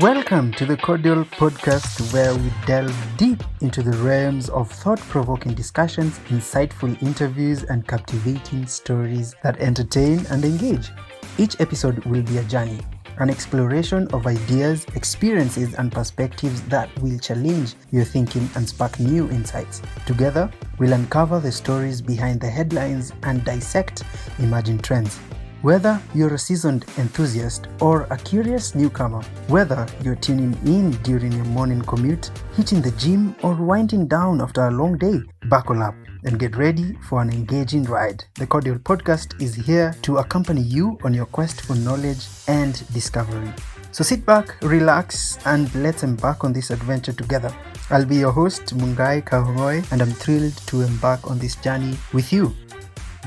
Welcome to the Cordial Podcast, where we delve deep into the realms of thought-provoking discussions, insightful interviews, and captivating stories that entertain and engage. Each episode will be a journey, an exploration of ideas, experiences, and perspectives that will challenge your thinking and spark new insights. Together, we'll uncover the stories behind the headlines and dissect emerging trends. Whether you're a seasoned enthusiast or a curious newcomer, whether you're tuning in during your morning commute, hitting the gym, or winding down after a long day, buckle up and get ready for an engaging ride. The Cordial Podcast is here to accompany you on your quest for knowledge and discovery. So sit back, relax, and let's embark on this adventure together. I'll be your host, Kang'ong'oi, and I'm thrilled to embark on this journey with you.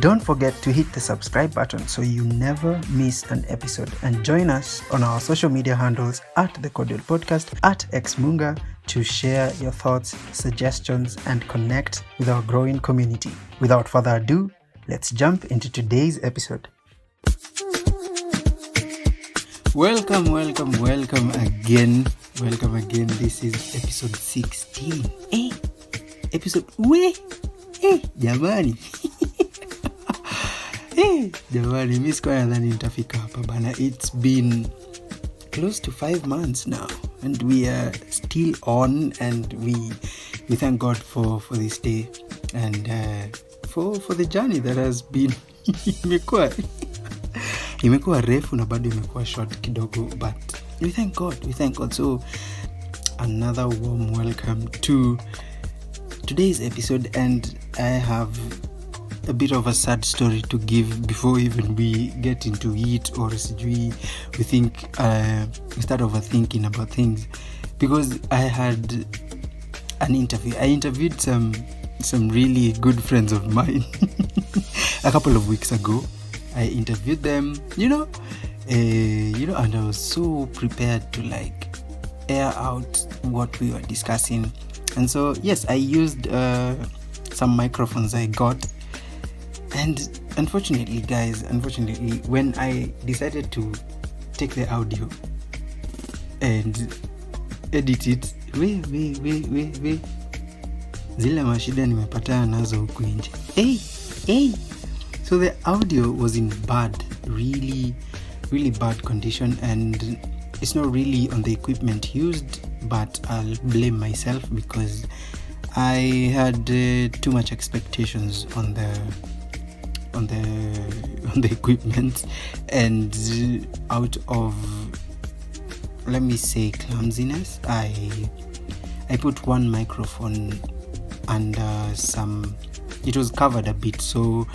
Don't forget to hit the subscribe button so you never miss an episode, and join us on our social media handles at The Cordial Podcast, at xmunga, to share your thoughts, suggestions, and connect with our growing community. Without further ado, let's jump into today's episode. Welcome again. This is episode 16. Jamani. Jamani, mi sikuwa nadhani nitafika hapa bana. It's been close to 5 months now, and we are still on, and we thank God for this day, and for the journey that has been imekuwa refu na bado imekuwa short kidogo, but we thank God. So another warm welcome to today's episode, and I have a bit of a sad story to give before even we get into it, or we start overthinking about things, because I had an interview. I interviewed some really good friends of mine a couple of weeks ago. I interviewed them, and I was so prepared to air out what we were discussing. And so, yes, I used some microphones I got. And unfortunately, when I decided to take the audio and edit it, zile mashida nimepatana nazo huku nje. So the audio was in really bad condition, and it's not really on the equipment used, but I'll blame myself because I had too much expectations on the equipment, and out of, let me say, clumsiness, I put one microphone under it was covered a bit, so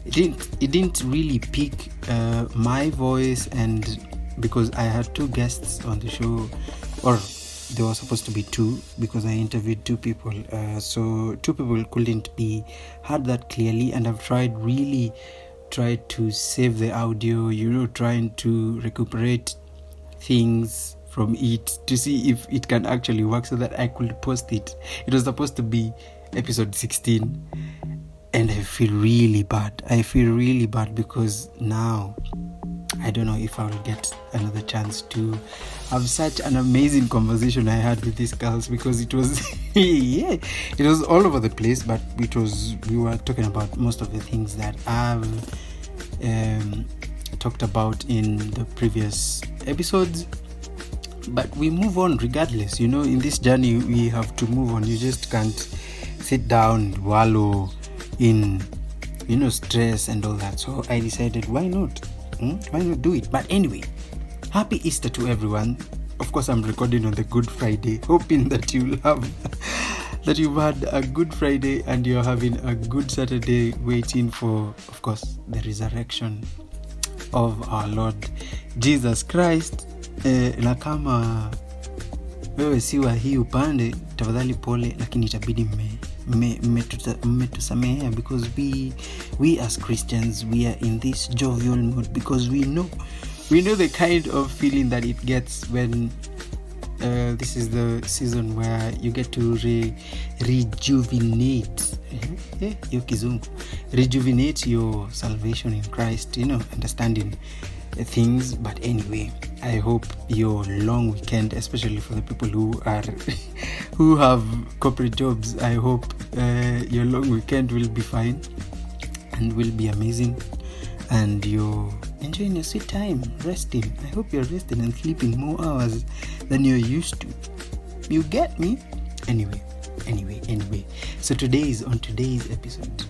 it didn't really pick my voice, and because I had 2 guests on the show, or there were supposed to be 2 because I interviewed 2 people, so 2 people couldn't be heard that clearly, and I've tried to save the audio, trying to recuperate things from it to see if it can actually work so that I could post it. It was supposed to be episode 16, and I feel really bad because now I don't know if I will get another chance to have such an amazing conversation I had with these girls, because it was it was all over the place, but we were talking about most of the things that I've talked about in the previous episodes. But we move on regardless, in this journey we have to move on. You just can't sit down and wallow in stress and all that. So I decided, why not do it? But anyway, happy Easter to everyone. Of course, I'm recording on the Good Friday, hoping that you've had a good Friday and you're having a good Saturday, waiting for, of course, the resurrection of our Lord Jesus Christ. Na kama wewe si wa hii upande, tafadhali pole, lakini itabidi mmetusamehea, because we as Christians, we are in this jovial mood, because we know the kind of feeling that it gets when this is the season where you get to rejuvenate your salvation in Christ, understanding things. But anyway, I hope your long weekend, especially for the people who are who have corporate jobs, I hope your long weekend will be fine and will be amazing, and you're enjoying your sweet time resting. I hope you're resting and sleeping more hours than you're used to. You get me? Anyway, so today's episode,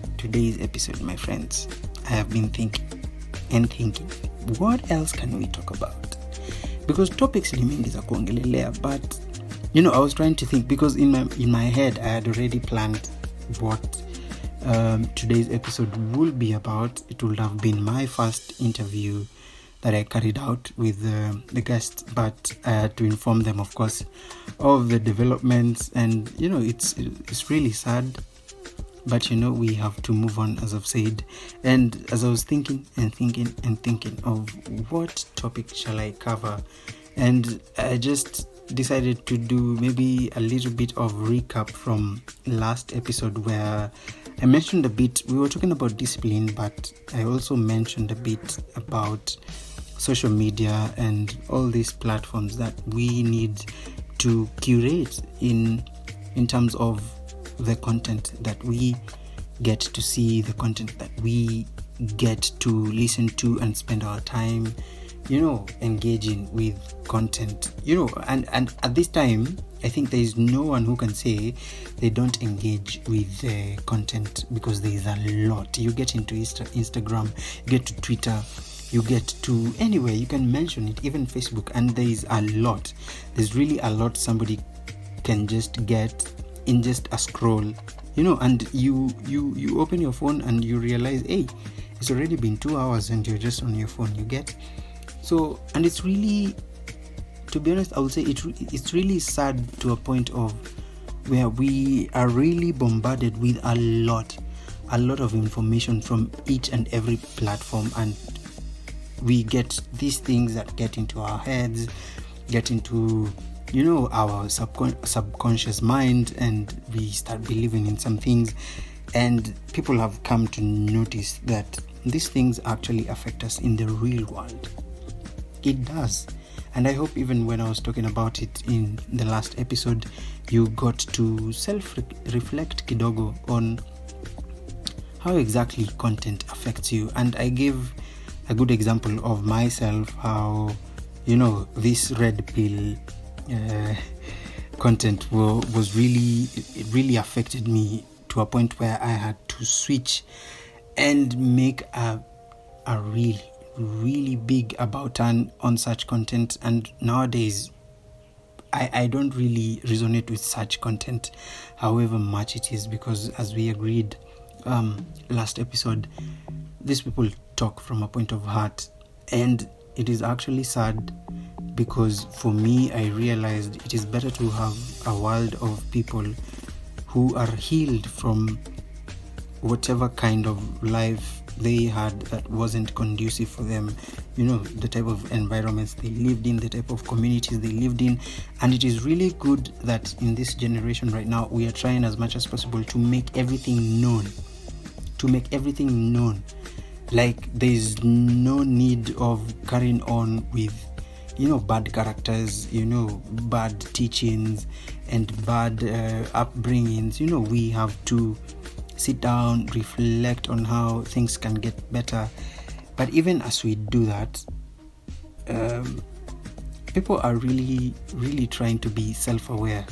my friends, I have been thinking, what else can we talk about? Because topics ni mingi za kuongelelea, but I was trying to think, because in my head I had already planned what today's episode will be about. It would have been my first interview that I carried out with the guests, but I had to inform them, of course, of the developments, and it's really sad, but we have to move on, as I've said. And as I was thinking of what topic shall I cover, and I just decided to do maybe a little bit of recap from last episode, where I mentioned a bit, we were talking about discipline, but I also mentioned a bit about social media and all these platforms that we need to curate in terms of the content that we get to see, the content that we get to listen to and spend our time engaging with content, and at this time I think there is no one who can say they don't engage with the content, because there is a lot. You get into Instagram, you get to Twitter, you get to anywhere, you can mention it, even Facebook, and there is a lot. There's really a lot somebody can just get in just a scroll, and you open your phone and you realize, hey, it's already been 2 hours and you're just on your phone, you get. So, and it's really, to be honest, I would say it's really sad to a point of where we are really bombarded with a lot of information from each and every platform, and we get these things that get into our heads, get into our subconscious mind, and we start believing in some things, and people have come to notice that these things actually affect us in the real world. It does. And I hope even when I was talking about it in the last episode, you got to self-reflect kidogo on how exactly content affects you. And I gave a good example of myself, how this red pill content was really affected me to a point where I had to switch and make a really big about turn on such content. And nowadays I don't really resonate with such content, however much it is, because as we agreed last episode, these people talk from a point of heart, and it is actually sad, because for me, I realized it is better to have a world of people who are healed from whatever kind of life they had that wasn't conducive for them, the type of environments they lived in, the type of communities they lived in. And it is really good that in this generation right now, we are trying as much as possible to make everything known, like there's no need of carrying on with bad characters, bad teachings and bad upbringings. We have to sit down, reflect on how things can get better. But even as we do that, people are really, really trying to be self-aware.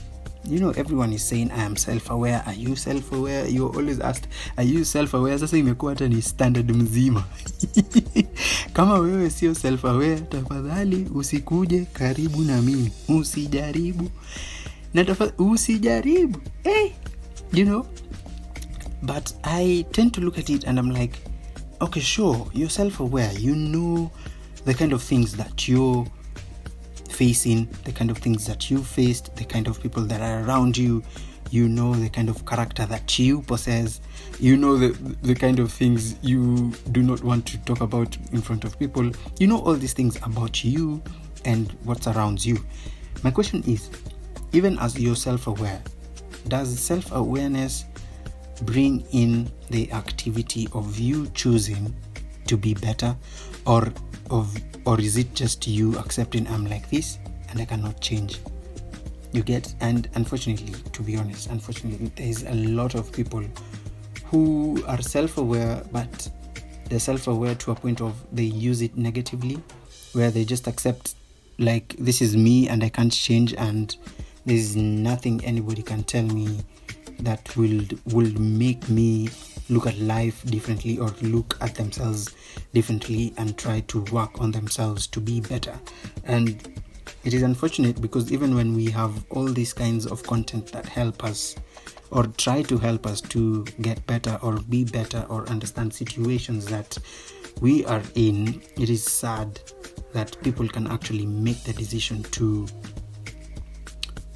Everyone is saying, I am self-aware. Are you self-aware? You're always asked, are you self-aware? Sasa imekuwa hata ni standard mzima. Kama wewe sio self-aware, tafadhali usikuje karibu na mimi. Usijaribu. Usijaribu. Hey, But I tend to look at it and I'm like, okay, sure, you're self-aware. You know the kind of things that you're facing, the kind of things that you faced, the kind of people that are around you. You know the kind of character that you possess. You know the kind of things you do not want to talk about in front of people. You know all these things about you and what surrounds you. My question is, even as you're self-aware, does self-awareness bring in the activity of you choosing to be better, or is it just you accepting I'm like this and I cannot change? You get? And unfortunately, to be honest, there is a lot of people who are self-aware, but they're self-aware to a point of they use it negatively, where they just accept like this is me and I can't change, and there's nothing anybody can tell me that will make me look at life differently or look at themselves differently and try to work on themselves to be better. And it is unfortunate because even when we have all these kinds of content that help us or try to help us to get better or be better or understand situations that we are in, it is sad that people can actually make the decision to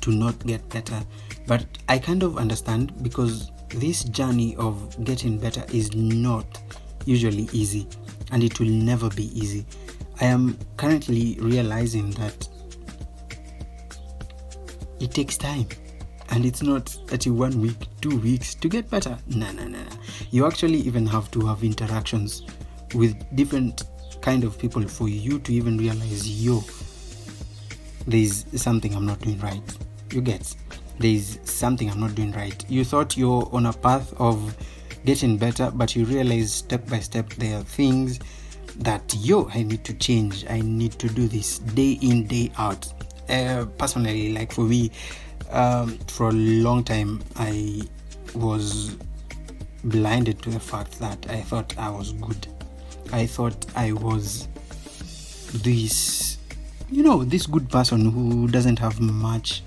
not get better. But I kind of understand, because this journey of getting better is not usually easy, and it will never be easy. I am currently realizing that it takes time, and it's not that 1 week, 2 weeks to get better. No. You actually even have to have interactions with different kind of people for you to even realize, there's something I'm not doing right. You get? There's something I'm not doing right. You thought you're on a path of getting better, but you realize step by step there are things that I need to change. I need to do this day in, day out. Personally, like for me, for a long time I was blinded to the fact that I thought I was good. I thought I was this good person who doesn't have much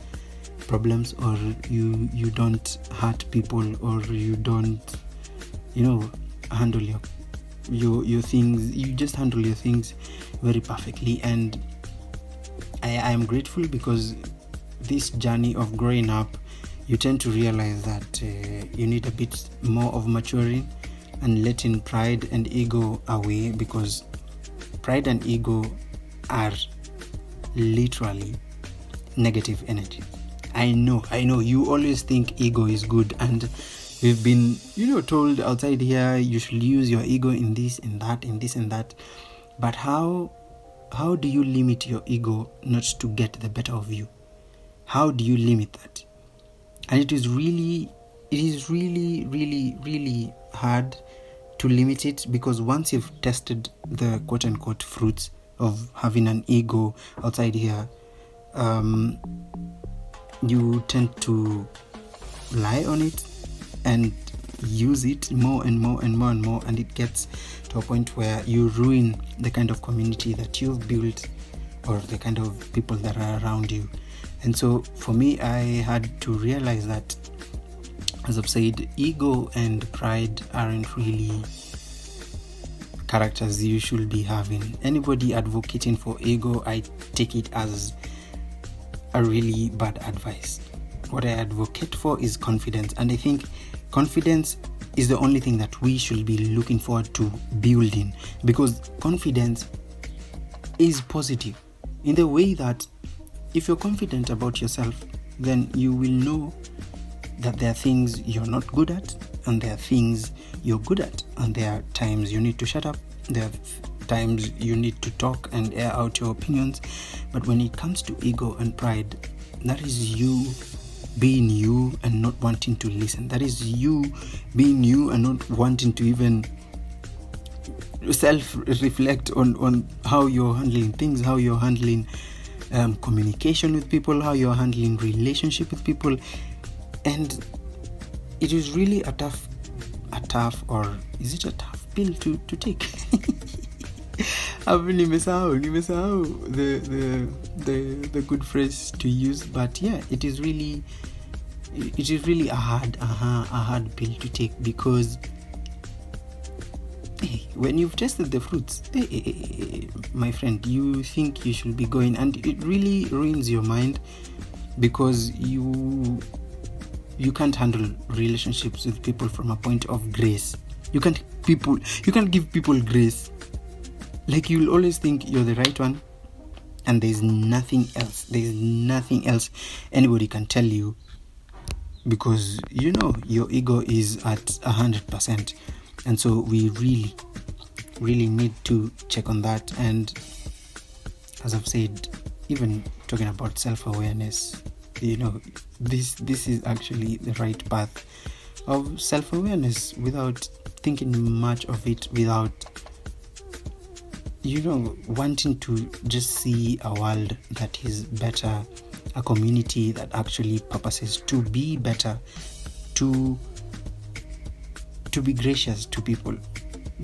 problems, or you don't hurt people, or you don't handle your things. You just handle your things very perfectly. And I am grateful, because this journey of growing up, you tend to realize that you need a bit more of maturing and letting pride and ego away, because pride and ego are literally negative energy. I know you always think ego is good, and we've been told outside here you should use your ego in this and that and this and that. But how do you limit your ego not to get the better of you? How do you limit that? And it is really hard to limit it, because once you've tested the quote unquote fruits of having an ego outside here, you tend to lie on it and use it more and more, and it gets to a point where you ruin the kind of community that you've built, or the kind of people that are around you. And so for me, I had to realize that, as I've said, ego and pride aren't really characters you should be having. Anybody advocating for ego, I take it as a really bad advice. What I advocate for is confidence, and I think confidence is the only thing that we should be looking forward to building, because confidence is positive in the way that if you're confident about yourself, then you will know that there are things you're not good at, and there are things you're good at, and there are times you need to shut up, there are times you need to talk and air out your opinions. But when it comes to ego and pride, that is you being you and not wanting to listen. That is you being you and not wanting to even self-reflect on how you're handling things, how you're handling communication with people, how you're handling relationship with people. And it is really a tough or is it a tough pill to take? nimesahau the good phrase to use, but yeah, it is really a hard pill to take, because when you've tasted the fruits, my friend, you think you should be going, and it really ruins your mind, because you can't handle relationships with people from a point of grace. You can't give people grace. Like, you'll always think you're the right one, and there's nothing else anybody can tell you, because your ego is at 100%. And so we really need to check on that. And as I've said, even talking about self-awareness, this is actually the right path of self-awareness, without thinking much of it, without wanting to just see a world that is better, a community that actually purposes to be better, to be gracious to people.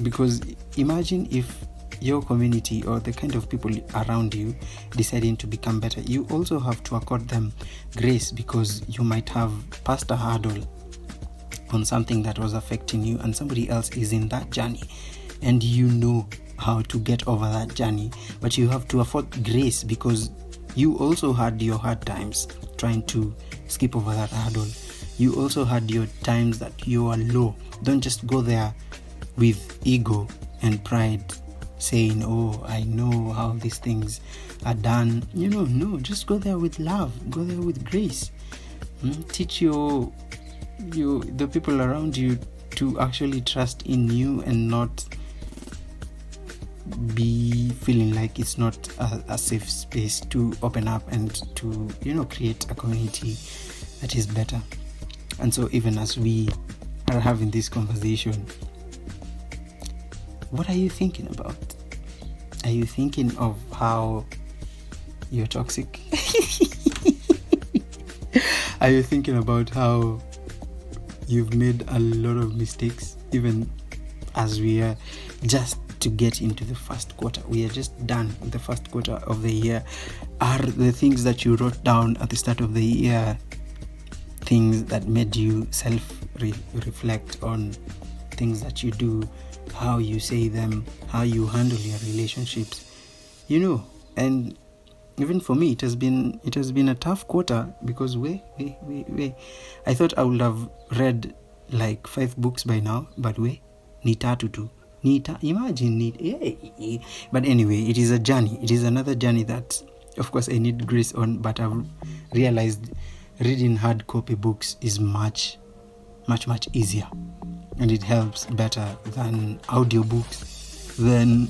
Because imagine if your community or the kind of people around you deciding to become better, you also have to accord them grace, because you might have passed a hurdle on something that was affecting you, and somebody else is in that journey, and you know how to get over that journey, but you have to afford grace because you also had your hard times trying to skip over that hurdle. You also had your times that you are low. Don't just go there with ego and pride, saying, oh, I know how these things are done. No, just go there with love, go there with grace. Teach the people around you to actually trust in you, and not be feeling like it's not a safe space to open up and to create a community that is better. And so even as we are having this conversation, what are you thinking about? Are you thinking of how you're toxic? Are you thinking about how you've made a lot of mistakes, even as we are just to get into the first quarter? We are just done with the first quarter of the year. Are the things that you wrote down at the start of the year things that made you self-reflect on things that you do, how you say them, how you handle your relationships? And even for me, it has been a tough quarter, because I thought I would have read like 5 books by now, but ni tatu tu. Imagine. But anyway, it is a journey. It is another journey that, of course, I need grace on, but I've realized reading hard copy books is much, much, much easier, and it helps better than audiobooks, than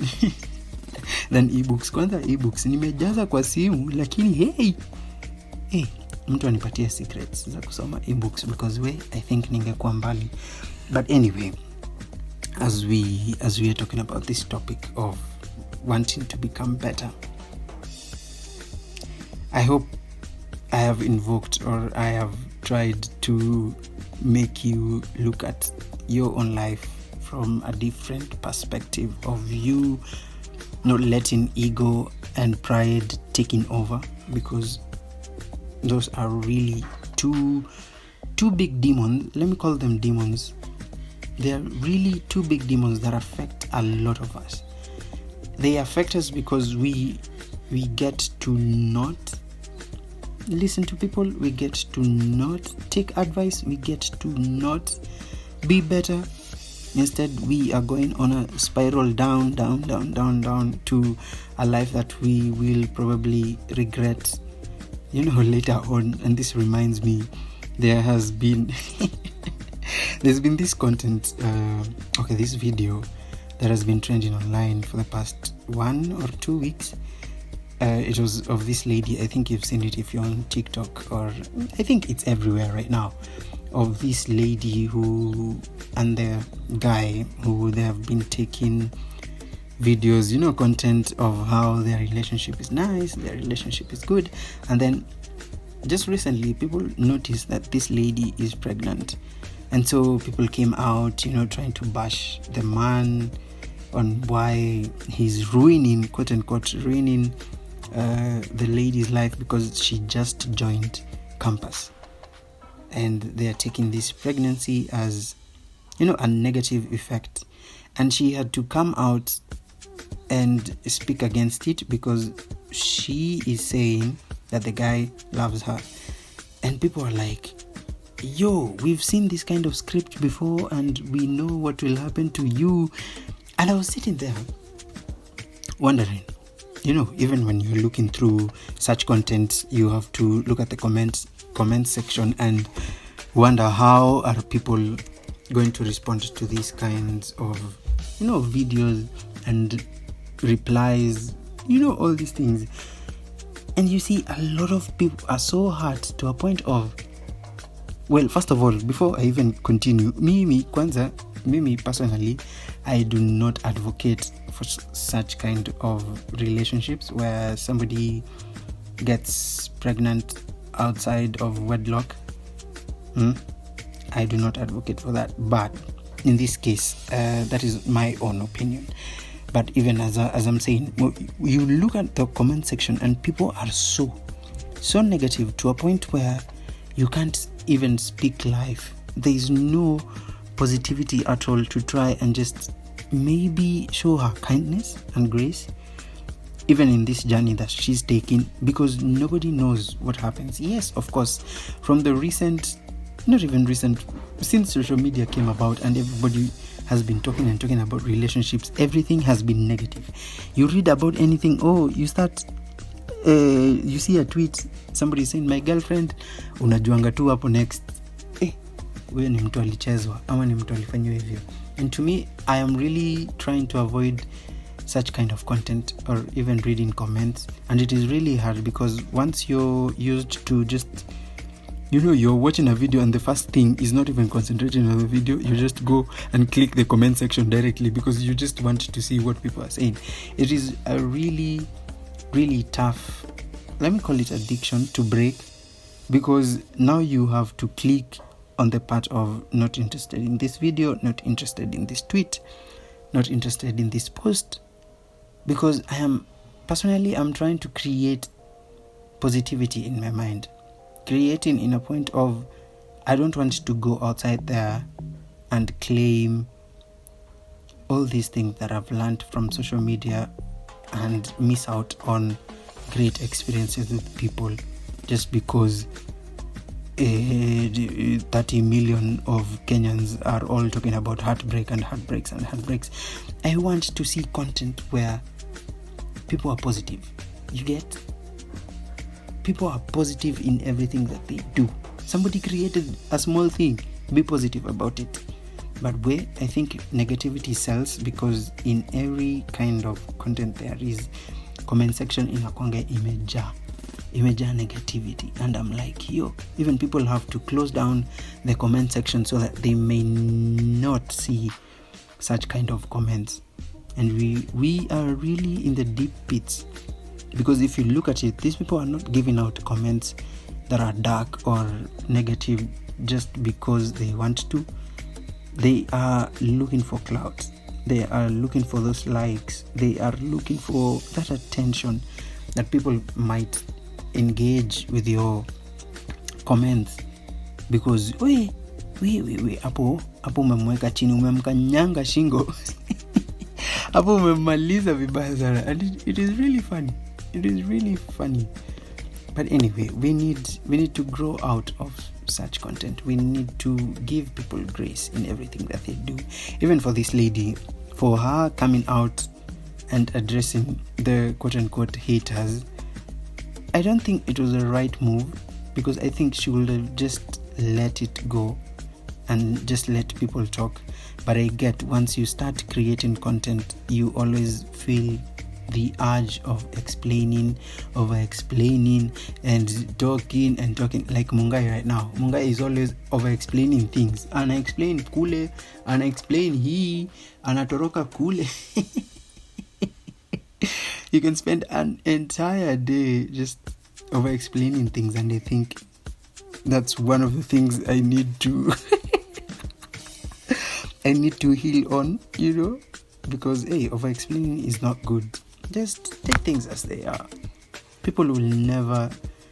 ebooks. Kwanza ebooks nimejaza kwa simu, lakini mtu anipatie secrets za kusoma ebooks, because I think ningekuwa mbali. But anyway, as we are talking about this topic of wanting to become better, I hope I have invoked, or I have tried to make you look at your own life from a different perspective of you not letting ego and pride taking over, because those are really two big demons. Let me call them demons. They are really 2 big demons that affect a lot of us. They affect us because we get to not listen to people, we get to not take advice, we get to not be better. Instead, we are going on a spiral down to a life that we will probably regret later on. And this reminds me, there's been this content, this video that has been trending online for the past 1 or 2 weeks. It was of this lady. I think you've seen it if you're on TikTok, or I think it's everywhere right now, of this lady who and the guy who they have been taking videos, content of how their relationship is nice, their relationship is good. And then just recently, people noticed that this lady is pregnant. And so people came out, trying to bash the man on why he's ruining, quote unquote, ruining the lady's life because she just joined campus. And they are taking this pregnancy as, a negative effect. And she had to come out and speak against it because she is saying that the guy loves her. And people are like, yo, we've seen this kind of script before and we know what will happen to you. And I was sitting there wondering, even when you're looking through such content, you have to look at the comment section and wonder how are people going to respond to these kinds of videos and replies, all these things. And you see, a lot of people are so hurt to a point of, well, first of all, before I even continue, mimi personally, I do not advocate for such kind of relationships where somebody gets pregnant outside of wedlock. I do not advocate for that, but in this case, that is my own opinion. But even as I'm saying, you look at the comment section and people are so negative to a point where you can't even speak life. There is no positivity at all to try and just maybe show her kindness and grace, even in this journey that she's taking, because nobody knows what happens. Yes, of course, from the since social media came about and everybody has been talking about relationships, everything has been negative. You read about anything, you see a tweet, somebody saying my girlfriend, unajuanga tu hapo next, huyo ni mtu alichezwa ama ni mtu alifanywa hivyo. And to me, I am really trying to avoid such kind of content or even reading comments, and it is really hard because once you're used to just, you're watching a video and the first thing is not even concentrating on the video, you just go and click the comment section directly because you just want to see what people are saying. It is a really, really tough, let me call it addiction, to break, because now you have to click on the part of not interested in this video, not interested in this tweet, not interested in this post, because I'm trying to create positivity in my mind, creating in a point of, I don't want to go outside there and claim all these things that I've learned from social media and miss out on great experiences with people just because 30 million of Kenyans are all talking about heartbreak and heartbreaks and heartbreaks. I want to see content where people are positive. You get? People are positive in everything that they do. Somebody created a small thing, be positive about it. But where I think negativity sells, because in every kind of content there is comment section inakwanga imejaa negativity, and I'm like, even people have to close down the comment section so that they may not see such kind of comments. And we are really in the deep pits, because if you look at it, these people are not giving out comments that are dark or negative just because they want to. They are looking for clout. They are looking for those likes. They are looking for that attention that people might engage with your comments, because we hapo umemweka chini, umemkanyanga shingo hapo umemmaliza vibaya sana, and it is really funny. It is really funny. But anyway, we need to grow out of such content. We need to give people grace in everything that they do. Even for this lady, for her coming out and addressing the quote-unquote haters, I don't think it was the right move, because I think she would have just let it go and just let people talk. But I get, once you start creating content, you always feel the urge of over-explaining and talking, like Mungai right now. Mungai is always over-explaining things. Ana-explain kule, ana-explain hii, anatoroka kule. You can spend an entire day just over-explaining things, and I think that's one of the things I need to heal on, because over-explaining is not good. Just take things as they are.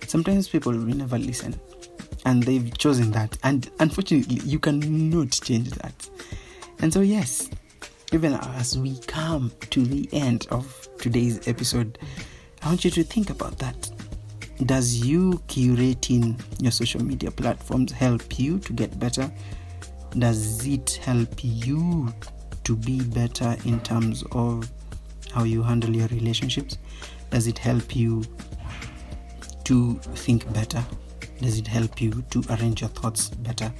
Sometimes people will never listen, and they've chosen that, and unfortunately you cannot change that. And so yes, even as we come to the end of today's episode, I want you to think about that. Does you curating your social media platforms help you to get better? Does it help you to be better in terms of how you handle your relationships? Does it help you to think better? Does it help you to arrange your thoughts better?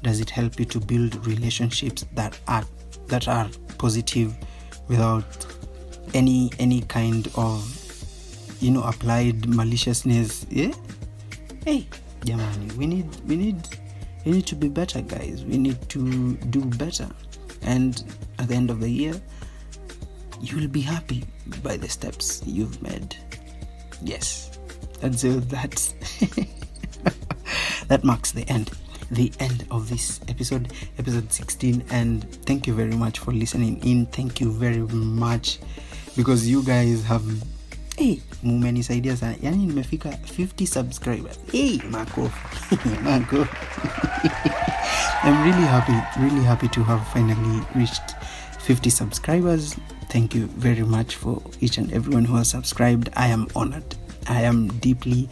Does it help you to build relationships that are positive without any kind of applied maliciousness. Yeah. Hey, jamani, we need to be better, guys. We need to do better, and at the end of the year, you will be happy by the steps you've made. Yes, and so that that marks the end of this episode 16. And thank you very much for listening in. Thank you very much, because you guys have mumenisaidia sana. Yani nimefika 50 subscribers. Marco. I'm really happy to have finally reached 50 subscribers. Thank you very much for each and everyone who has subscribed. I am honored. I am deeply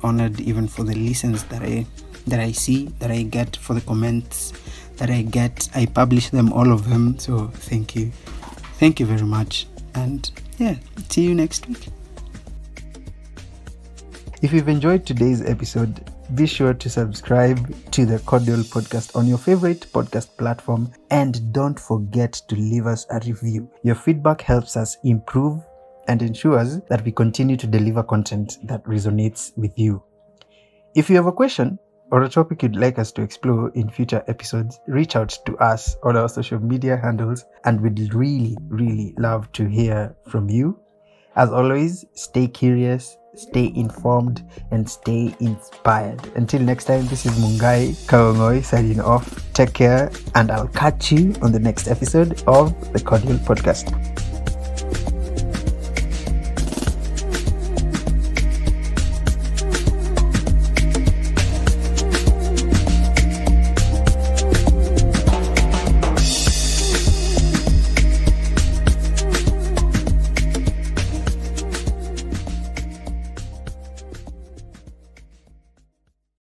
honored, even for the listens that I see, that I get, for the comments that I get. I publish them, all of them. So thank you very much. And yeah, see you next week. If you've enjoyed today's episode, be sure to subscribe to the Cordial Podcast on your favorite podcast platform, and don't forget to leave us a review. Your feedback helps us improve and ensures that we continue to deliver content that resonates with you. If you have a question or a topic you'd like us to explore in future episodes, reach out to us on our social media handles, and we'd really love to hear from you. As always, stay curious, stay informed, and stay inspired. Until next time, this is Kang'ong'oi signing off. Take care, and I'll catch you on the next episode of the Cordial Podcast.